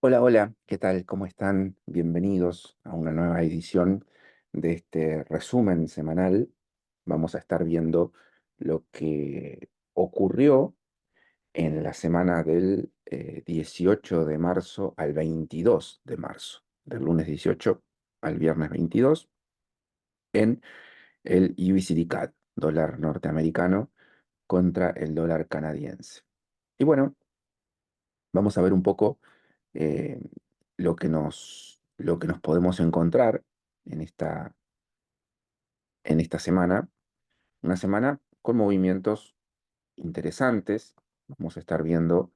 Hola, hola, ¿qué tal? ¿Cómo están? Bienvenidos a una nueva edición de este resumen semanal. Vamos a estar viendo lo que ocurrió en la semana del 18 de marzo al 22 de marzo, del lunes 18 al viernes 22, en el USD CAD, dólar norteamericano, contra el dólar canadiense. Y bueno, vamos a ver un poco eh, lo que nos podemos encontrar en esta semana. Una semana con movimientos interesantes. Vamos a estar viendo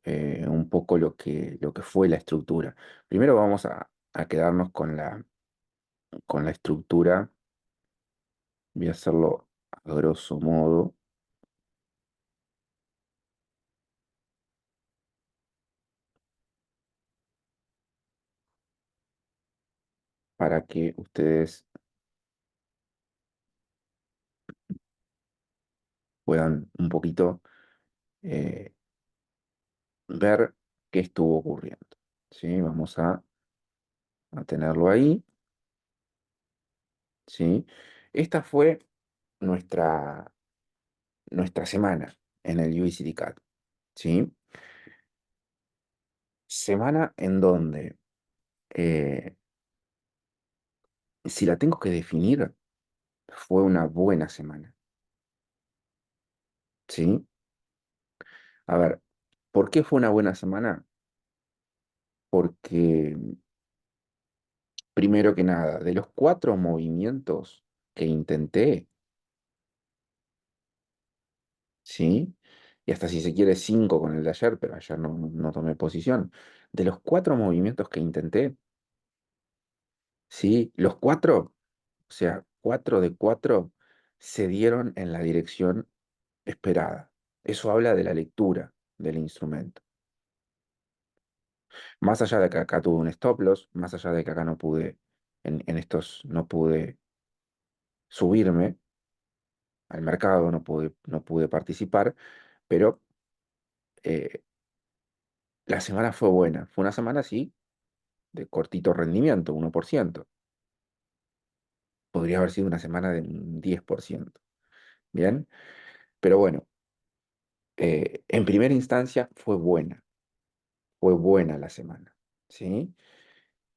un poco lo que fue la estructura. Primero vamos a quedarnos con la estructura. Voy a hacerlo a grosso modo para que ustedes puedan un poquito eh, ver qué estuvo ocurriendo. ¿Sí? Vamos a tenerlo ahí. ¿Sí? Esta fue nuestra, nuestra semana en el USD CAD, ¿sí? Semana en donde, eh, si la tengo que definir, fue una buena semana, ¿sí? A ver, ¿por qué fue una buena semana? Porque, primero que nada, de los 4 movimientos que intenté, ¿sí? Y hasta si se quiere 5 con el de ayer, pero ayer no tomé posición. De los 4 movimientos que intenté, ¿sí? Los 4, o sea, 4 de 4 se dieron en la dirección esperada. Eso habla de la lectura del instrumento. Más allá de que acá tuve un stop loss, más allá de que acá no pude, en estos no pude subirme al mercado, no pude participar, pero eh, la semana fue buena. Fue una semana, sí, de cortito rendimiento, 1%. Podría haber sido una semana de un 10%. Bien, pero bueno, en primera instancia fue buena la semana, ¿sí?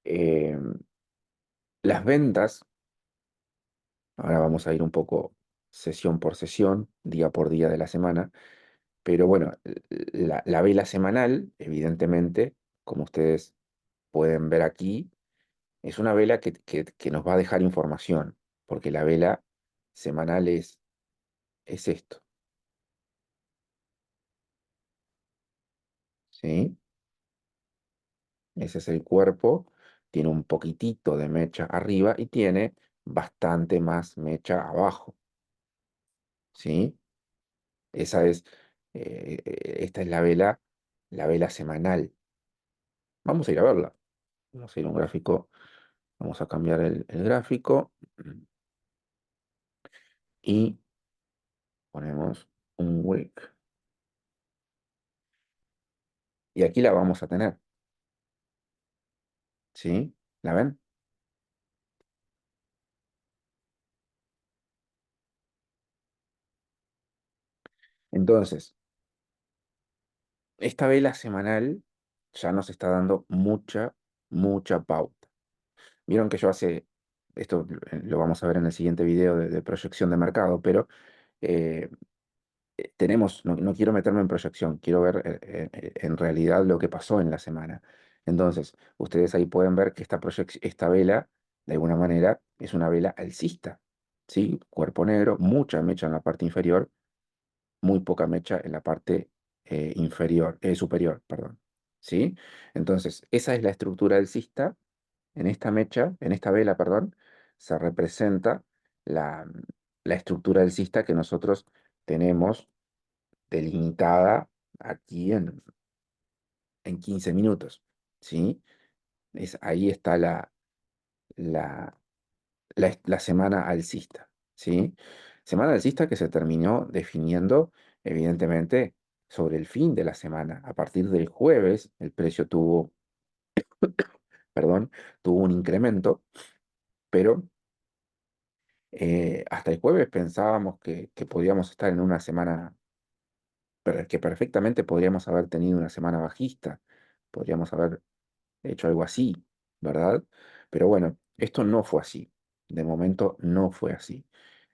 Eh, las ventas, ahora vamos a ir un poco sesión por sesión, día por día de la semana, pero bueno, la vela semanal, evidentemente, como ustedes pueden ver aquí, es una vela que nos va a dejar información, porque la vela semanal es esto, ¿sí? Ese es el cuerpo, tiene un poquitito de mecha arriba y tiene bastante más mecha abajo, ¿sí? Esa es, esta es la vela semanal. Vamos a ir a verla. Vamos a ir a un gráfico, vamos a cambiar el gráfico y ponemos un wick. Y aquí la vamos a tener, ¿sí? ¿La ven? Entonces, esta vela semanal ya nos está dando mucha pauta. Vieron que yo esto lo vamos a ver en el siguiente video de proyección de mercado, pero eh, no quiero meterme en proyección, quiero ver en realidad lo que pasó en la semana. Entonces, ustedes ahí pueden ver que esta vela, de alguna manera, es una vela alcista, ¿sí? Cuerpo negro, mucha mecha en la parte inferior, muy poca mecha en la parte superior, perdón, ¿sí? Entonces, esa es la estructura alcista. En esta mecha, en esta vela, perdón, se representa la, la estructura alcista que nosotros tenemos delimitada aquí en 15 minutos, ¿sí? Ahí está la, la semana alcista, ¿sí? Semana alcista que se terminó definiendo, evidentemente, sobre el fin de la semana. A partir del jueves, el precio tuvo perdón, tuvo un incremento, pero hasta el jueves pensábamos que podíamos estar en una semana, que perfectamente podríamos haber tenido una semana bajista, podríamos haber hecho algo así, ¿verdad? Pero bueno, esto no fue así. De momento no fue así.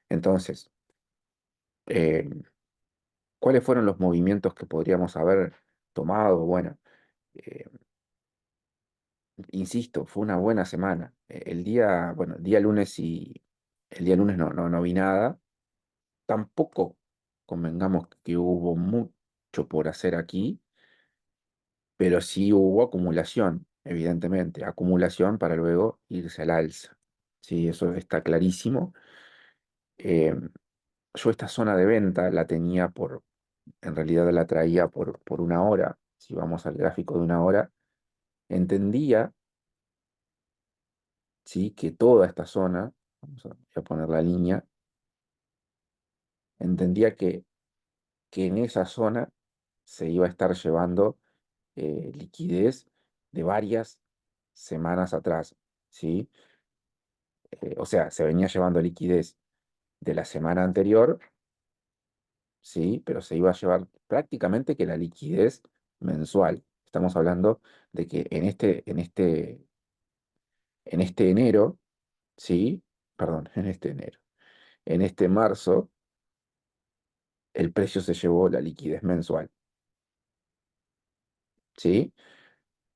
Entonces, eh, ¿cuáles fueron los movimientos que podríamos haber tomado? Bueno, eh, insisto, fue una buena semana. Bueno, el día lunes y el día lunes no vi nada. Tampoco convengamos que hubo mucho por hacer aquí, pero sí hubo acumulación, evidentemente, acumulación para luego irse al alza. Sí, eso está clarísimo. Eh, yo esta zona de venta la tenía en realidad la traía por una hora. Si vamos al gráfico de una hora, entendía, sí, que toda esta zona, voy a poner la línea, entendía que en esa zona se iba a estar llevando liquidez de varias semanas atrás, ¿sí? O sea, se venía llevando liquidez de la semana anterior, ¿sí? Pero se iba a llevar prácticamente que la liquidez mensual. Estamos hablando de que en este enero, ¿sí? Perdón, en este enero. En este marzo, el precio se llevó la liquidez mensual, ¿sí?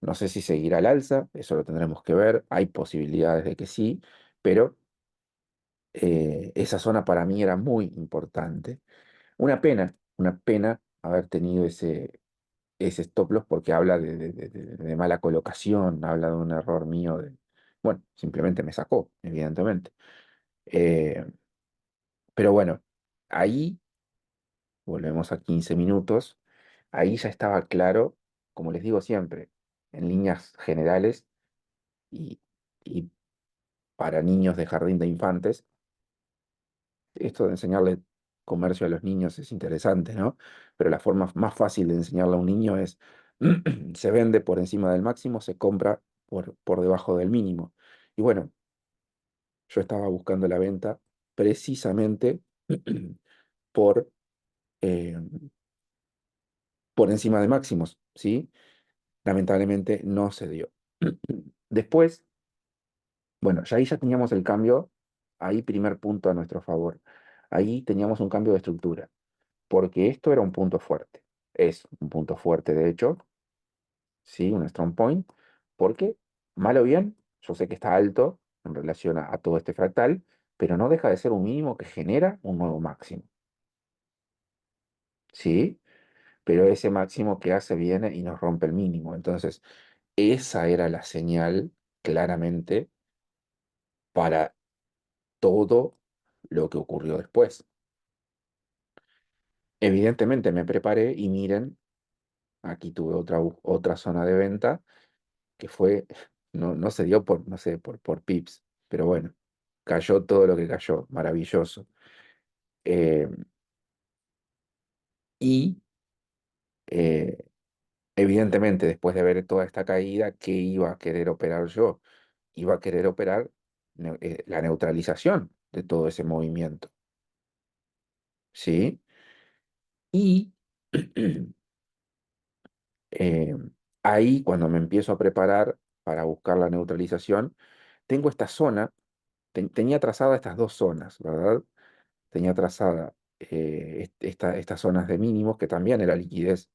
No sé si seguirá al alza, eso lo tendremos que ver. Hay posibilidades de que sí, pero esa zona para mí era muy importante. Una pena haber tenido ese stop loss porque habla de mala colocación, habla de un error mío bueno, simplemente me sacó, evidentemente. Eh, pero bueno, ahí volvemos a 15 minutos, ahí ya estaba claro, como les digo siempre, en líneas generales y, y para niños de jardín de infantes, esto de enseñarle comercio a los niños es interesante, ¿no? Pero la forma más fácil de enseñarle a un niño es, se vende por encima del máximo, se compra por debajo del mínimo. Y bueno, yo estaba buscando la venta precisamente por, eh, por encima de máximos, ¿sí? Lamentablemente no se dio. Después, bueno, ya ahí ya teníamos el cambio, ahí primer punto a nuestro favor. Ahí teníamos un cambio de estructura, porque esto era un punto fuerte. Es un punto fuerte, de hecho, sí, un strong point, porque, mal o bien, yo sé que está alto en relación a todo este fractal, pero no deja de ser un mínimo que genera un nuevo máximo, ¿sí? Pero ese máximo que hace viene y nos rompe el mínimo. Entonces, esa era la señal claramente para todo lo que ocurrió después. Evidentemente me preparé y miren, aquí tuve otra zona de venta que fue, no se dio por, no sé, por pips, pero bueno, cayó todo lo que cayó, maravilloso. Eh, y eh, evidentemente, después de ver toda esta caída, ¿qué iba a querer operar yo? Iba a querer operar la neutralización de todo ese movimiento, ¿sí? Y eh, ahí, cuando me empiezo a preparar para buscar la neutralización, tengo esta zona, tenía trazada estas dos zonas, ¿verdad? Tenía trazada estas zonas de mínimos, que también era liquidez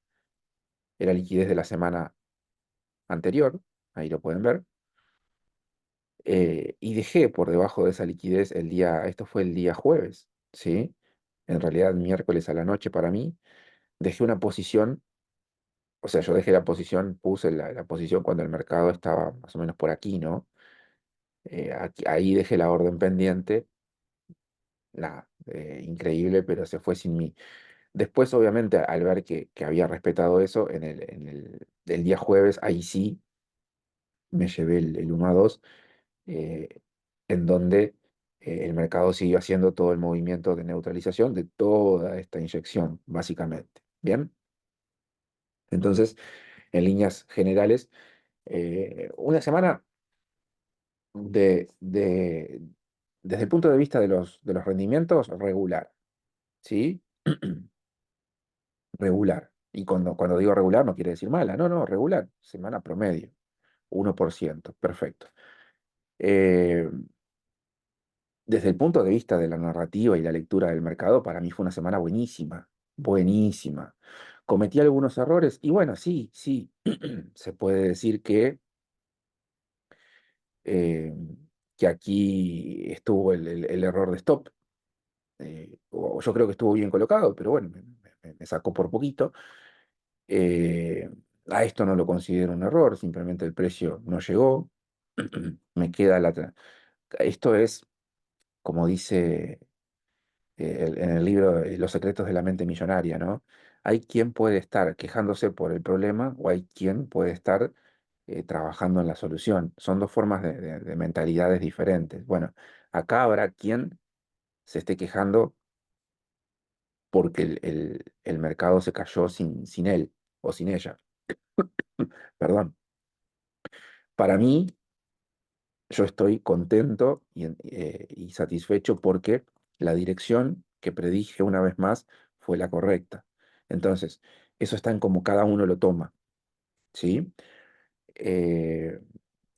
de la semana anterior, ahí lo pueden ver, y dejé por debajo de esa liquidez esto fue el día jueves, ¿sí? En realidad, miércoles a la noche para mí, dejé una posición, o sea, yo dejé la posición, puse la posición cuando el mercado estaba más o menos por aquí, ¿no? Ahí dejé la orden pendiente, nada, increíble, pero se fue sin mí. Después, obviamente, al ver que había respetado eso, el día jueves, ahí sí me llevé el 1 a 2, eh, en donde el mercado siguió haciendo todo el movimiento de neutralización de toda esta inyección, básicamente. Bien, entonces, en líneas generales, Una semana de, de- desde el punto de vista de los rendimientos, regular, ¿sí? Regular. Y cuando digo regular no quiere decir mala, no, no, regular, semana promedio, 1%, perfecto. Eh, Desde el punto de vista de la narrativa y la lectura del mercado, para mí fue una semana buenísima, buenísima. Cometí algunos errores y bueno, sí, sí, se puede decir eh, que aquí estuvo el error de stop. O yo creo que estuvo bien colocado, pero bueno, me sacó por poquito. Eh, a esto no lo considero un error, simplemente el precio no llegó. Me queda Esto es, como dice en el libro Los secretos de la mente millonaria, ¿no? Hay quien puede estar quejándose por el problema o hay quien puede estar trabajando en la solución. Son dos formas de mentalidades diferentes. Bueno, acá habrá quien se esté quejando porque el mercado se cayó sin él o sin ella. Perdón. Para mí, yo estoy contento y satisfecho porque la dirección que predije una vez más fue la correcta. Entonces, eso está en cómo cada uno lo toma, ¿sí? Eh,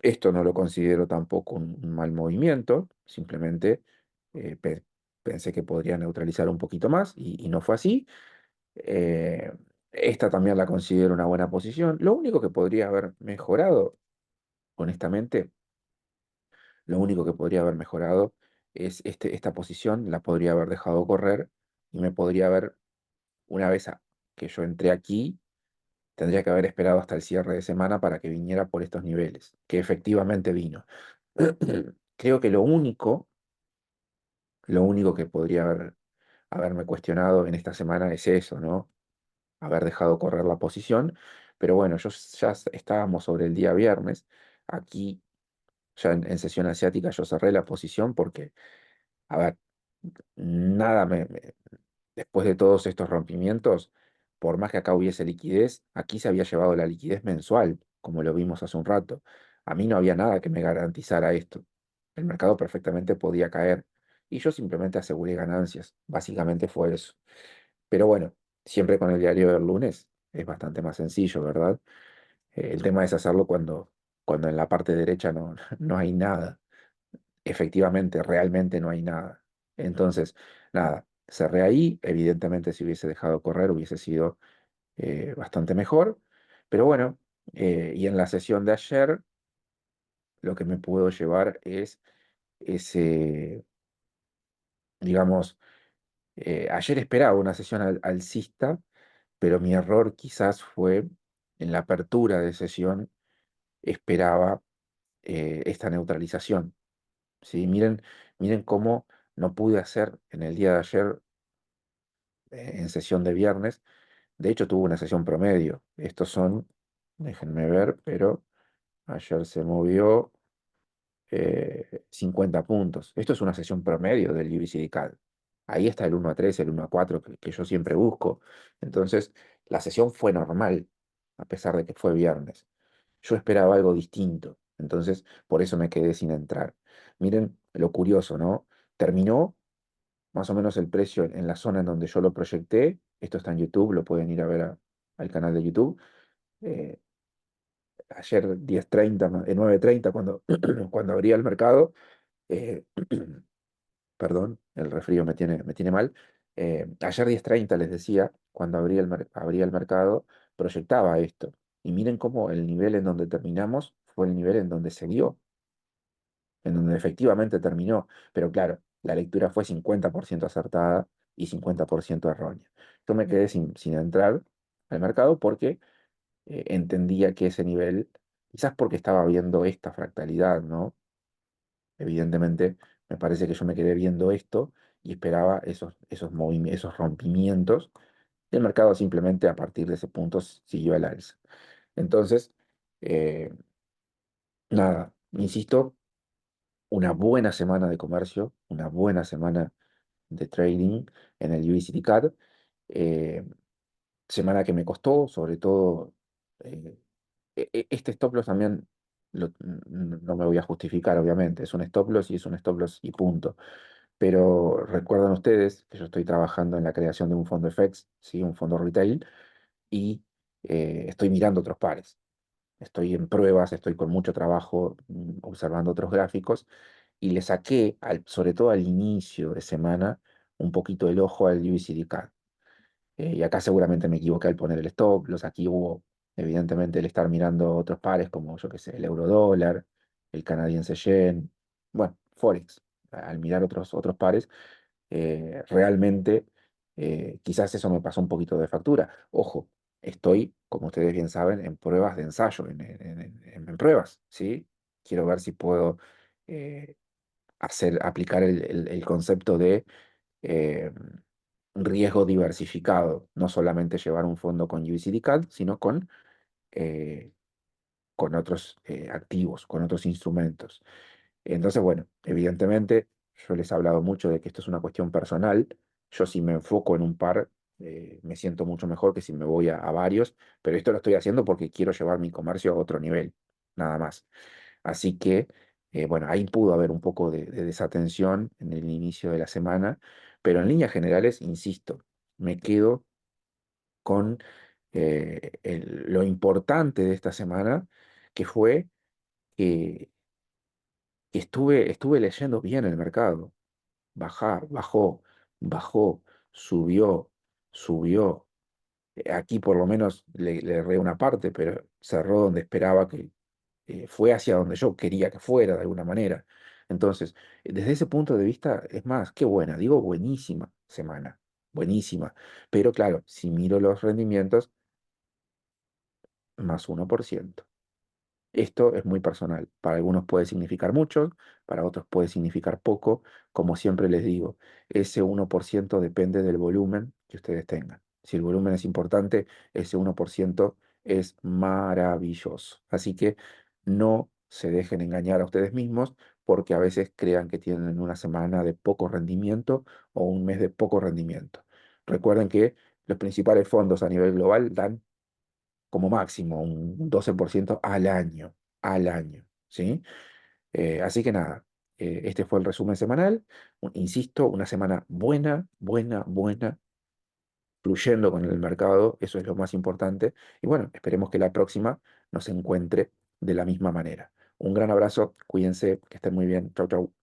Esto no lo considero tampoco un mal movimiento, simplemente eh, pe- pensé que podría neutralizar un poquito más y no fue así. Eh, Esta también la considero una buena posición. Lo único que podría haber mejorado, honestamente, lo único que podría haber mejorado es esta posición, la podría haber dejado correr y me podría haber, una vez que yo entré aquí, tendría que haber esperado hasta el cierre de semana para que viniera por estos niveles, que efectivamente vino. Creo que lo único que podría haberme cuestionado en esta semana es eso, ¿no? Haber dejado correr la posición, pero bueno, ya estábamos sobre el día viernes, aquí ya en sesión asiática yo cerré la posición porque, a ver, nada después de todos estos rompimientos, por más que acá hubiese liquidez, aquí se había llevado la liquidez mensual, como lo vimos hace un rato. A mí no había nada que me garantizara esto. El mercado perfectamente podía caer y yo simplemente aseguré ganancias. Básicamente fue eso. Pero bueno, siempre con el diario del lunes es bastante más sencillo, ¿verdad? El tema es hacerlo cuando en la parte derecha no, no hay nada. Efectivamente, realmente no hay nada. Entonces, nada, cerré ahí. Evidentemente, si hubiese dejado correr, hubiese sido bastante mejor. Pero bueno, y en la sesión de ayer, lo que me puedo llevar es ese, digamos, ayer esperaba una sesión alcista, pero mi error quizás fue en la apertura de sesión, esperaba esta neutralización. ¿Sí? Miren cómo no pude hacer en el día de ayer en sesión de viernes. De hecho, tuve una sesión promedio. Estos son, déjenme ver, pero ayer se movió 50 puntos. Esto es una sesión promedio del UBCD CAD. Ahí está el 1 a 3, el 1 a 4 que yo siempre busco. Entonces, la sesión fue normal, a pesar de que fue viernes. Yo esperaba algo distinto. Entonces, por eso me quedé sin entrar. Miren lo curioso, ¿no? Terminó más o menos el precio en la zona en donde yo lo proyecté. Esto está en YouTube, lo pueden ir a ver al canal de YouTube. Eh, Ayer 10:30, 9:30, cuando abría el mercado, eh, perdón, el resfrío me tiene mal. Ayer 10:30 les decía, cuando abría el mercado, proyectaba esto. Y miren cómo el nivel en donde terminamos fue el nivel en donde se dio, en donde efectivamente terminó. Pero claro, la lectura fue 50% acertada y 50% errónea. Yo me quedé sin entrar al mercado porque entendía que ese nivel, quizás porque estaba viendo esta fractalidad, ¿no? Evidentemente, me parece que yo me quedé viendo esto y esperaba esos rompimientos. Y el mercado simplemente a partir de ese punto siguió al alza. Entonces, eh, nada, insisto, una buena semana de comercio, una buena semana de trading en el USD CAD. eh, Semana que me costó, sobre todo, eh, Este stop loss también no me voy a justificar, obviamente. Es un stop loss y es un stop loss y punto. Pero recuerdan ustedes que yo estoy trabajando en la creación de un fondo FX, ¿sí? Un fondo retail, y estoy mirando otros pares. Estoy en pruebas, estoy con mucho trabajo observando otros gráficos y le saqué, sobre todo al inicio de semana, un poquito el ojo al USD CAD. Y acá seguramente me equivoqué al poner el stop, los aquí hubo evidentemente el estar mirando otros pares como yo que sé, el euro dólar, el canadiense yen, bueno, Forex. Al mirar otros pares, realmente quizás eso me pasó un poquito de factura. Ojo, estoy, como ustedes bien saben, en pruebas de ensayo, en pruebas, ¿sí? Quiero ver si puedo eh, aplicar el concepto de eh, riesgo diversificado, no solamente llevar un fondo con USD CAD, sino eh, con otros activos, con otros instrumentos. Entonces, bueno, evidentemente yo les he hablado mucho de que esto es una cuestión personal. Yo si me enfoco en un par, me siento mucho mejor que si me voy a varios, pero esto lo estoy haciendo porque quiero llevar mi comercio a otro nivel, nada más. Así que, bueno, ahí pudo haber un poco de desatención en el inicio de la semana, pero en líneas generales, insisto, me quedo con lo importante de esta semana, que fue que estuve leyendo bien el mercado. Bajó, bajó, subió, subió. Aquí por lo menos le erré una parte, pero cerró donde esperaba que fue hacia donde yo quería que fuera de alguna manera. Entonces, desde ese punto de vista, es más, qué buena, digo buenísima semana, buenísima. Pero claro, si miro los rendimientos, más 1%. Esto es muy personal. Para algunos puede significar mucho, para otros puede significar poco. Como siempre les digo, ese 1% depende del volumen que ustedes tengan. Si el volumen es importante, ese 1% es maravilloso. Así que no se dejen engañar a ustedes mismos porque a veces crean que tienen una semana de poco rendimiento o un mes de poco rendimiento. Recuerden que los principales fondos a nivel global dan como máximo un 12% al año, ¿sí? Así que nada, este fue el resumen semanal. Insisto, una semana buena, buena, buena, fluyendo con el mercado, eso es lo más importante. Y bueno, esperemos que la próxima nos encuentre de la misma manera. Un gran abrazo, cuídense, que estén muy bien. Chau, chau.